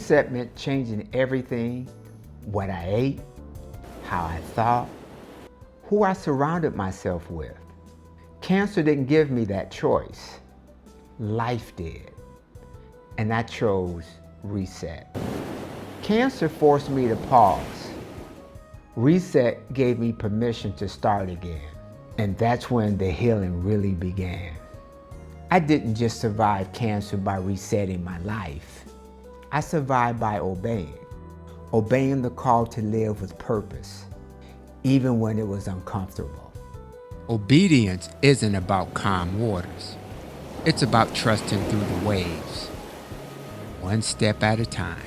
reset meant changing everything, what I ate, how I thought, who I surrounded myself with. Cancer didn't give me that choice. Life did. And I chose reset. Cancer forced me to pause. Reset gave me permission to start again. And that's when the healing really began. I didn't just survive cancer by resetting my life. I survived by obeying the call to live with purpose, even when it was uncomfortable. Obedience isn't about calm waters. It's about trusting through the waves, one step at a time.